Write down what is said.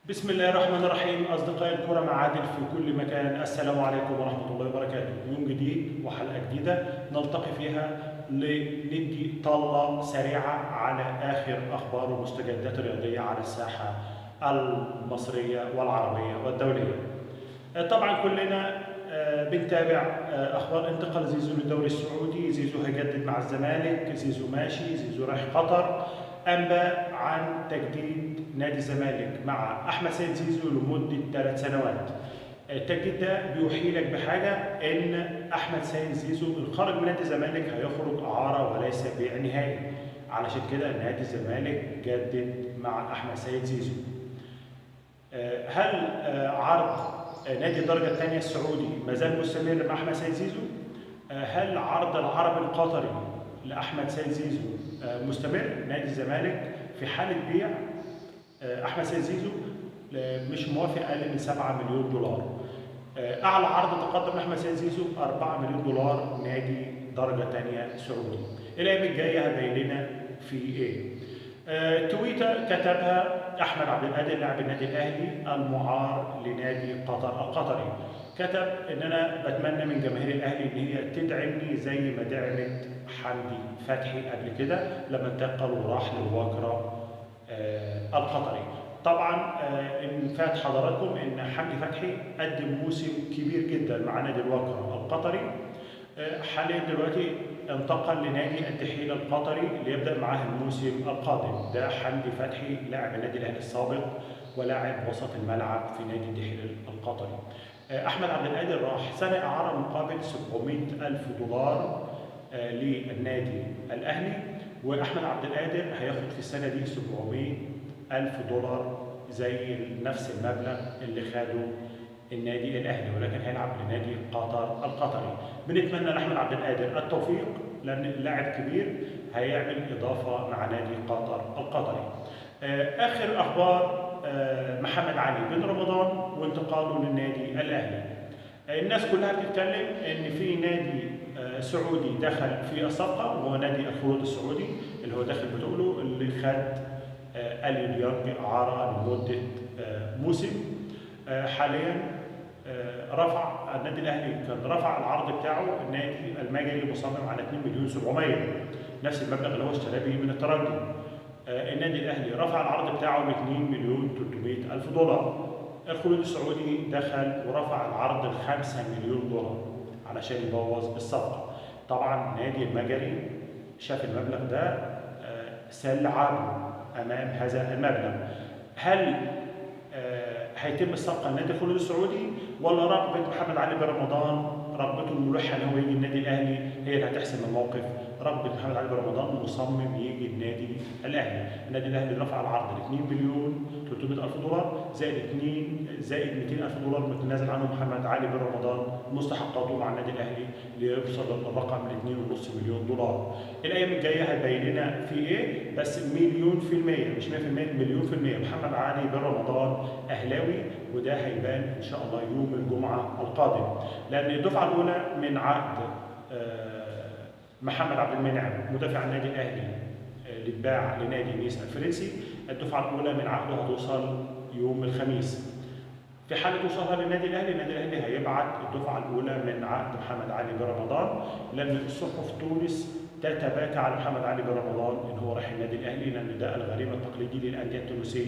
بسم الله الرحمن الرحيم. أصدقائي الكرة مع عادل في كل مكان، السلام عليكم ورحمة الله وبركاته. يوم جديد وحلقة جديدة نلتقي فيها لندي طلة سريعة على آخر أخبار والمستجدات الرياضية على الساحة المصرية والعربية والدولية. طبعا كلنا بنتابع أخبار انتقال زيزو للدوري السعودي. زيزو هيجدد مع الزمالك، زيزو ماشي، زيزو رايح قطر. أنباء عن تجديد نادي الزمالك مع أحمد سيد زيزو لمدة 3 سنوات. التجديد ده بيوحي لك بحاجة، إن أحمد سيد زيزو إن خرج من نادي الزمالك هيخرج إعارة وليس بيع نهائي. علشان كده نادي الزمالك جدد مع أحمد سيد زيزو. هل عرض نادي الدرجة الثانية السعودي ما زال مستمر مع أحمد سيد زيزو؟ هل عرض العربي القطري لأحمد سيد زيزو مستمر؟ نادي الزمالك في حالة بيع أحمد سيد زيزو مش موافق أقل من 7 مليون دولار. أعلى عرض تقدم لأحمد سيد زيزو 4 مليون دولار نادي درجة ثانية سعودي. الأيام الجاية هبين لنا في إيه. تويتر كتبها أحمد عبد القادر لاعب النادي الأهلي المعار لنادي قطر القطري. كتب إن أنا بتمنى من جماهير الأهلي إن هي تدعمني زي ما دعمت حمدي فتحي قبل كده لما انتقل وراح للواكرة القطري. طبعا إن فات حضراتكم إن حمدي فتحي قدم موسم كبير جدا مع نادي الواكرة القطري. حاليا دلوقتي انتقل لنادي الدحيل القطري ليبدا معاه الموسم القادم. ده حمدي فتحي لاعب النادي الاهلي السابق ولاعب وسط الملعب في نادي الدحيل القطري. احمد عبد القادر راح سنه اعاره مقابل 700 الف دولار للنادي الاهلي، واحمد عبد القادر هياخد في السنه دي 700 الف دولار زي نفس المبلغ اللي خده النادي الاهلي، ولكن هيلعب لنادي قطر القطري. بنتمنى لاحمد عبد القادر التوفيق لان لاعب كبير هيعمل اضافه مع نادي قطر القطري. اخر اخبار محمد علي بن رمضان وانتقاله للنادي الاهلي. الناس كلها بتتكلم ان في نادي سعودي دخل في الصفقه وهو نادي الخلود السعودي اللي هو داخل بتقوله اللي خد اليو ديانج اعاره لمده موسم. حاليا رفع النادي الاهلي كان رفع العرض بتاعه، النادي المجري مصمم على 2 مليون 700، نفس المبلغ اللي هو اشترى به من الترجي. النادي الاهلي رفع العرض بتاعه ب 2 مليون 300 الف دولار. الخلود السعودي دخل ورفع العرض ل 5 مليون دولار علشان يبوظ الصفقه. طبعا نادي المجري شاف المبلغ ده سال عابه امام هذا المبلغ. هل هيتم الصفقه لنادي الخلود السعودي ولا رغبه محمد علي بن رمضان، رغبته الملحه ان هو يجي النادي الاهلي هي اللي هتحسم الموقف؟ رغبه محمد علي بن رمضان مصمم يجي النادي الاهلي. النادي الاهلي رفع العرض ل 2 مليون 300 الف دولار زائد 200 الف دولار متنازل عنه محمد علي بن رمضان مستحقاته مع النادي الاهلي ليوصل الرقم ل 2.5 مليون دولار. الايام الجايه هتبين لنا في ايه، بس مليون في المية مش 100%، مليون في المية محمد علي بن رمضان اهلاوي، وده هيبان ان شاء الله يوم الجمعه القادم. لان الدفعه الاولى من عقد محمد عبد المنعم مدافع النادي الاهلي اللي اتباع لنادي نيس الفرنسي، الدفعه الاولى من عقده هتوصل يوم الخميس. في حاله وصولها للنادي الاهلي، النادي الاهلي هيبعت الدفعه الاولى من عقد محمد علي بن رمضان، لان صحف تونس تتباكى على محمد علي بن رمضان ان هو رايح النادي الاهلي، لان ده الغريم التقليدي للانديه التونسيه.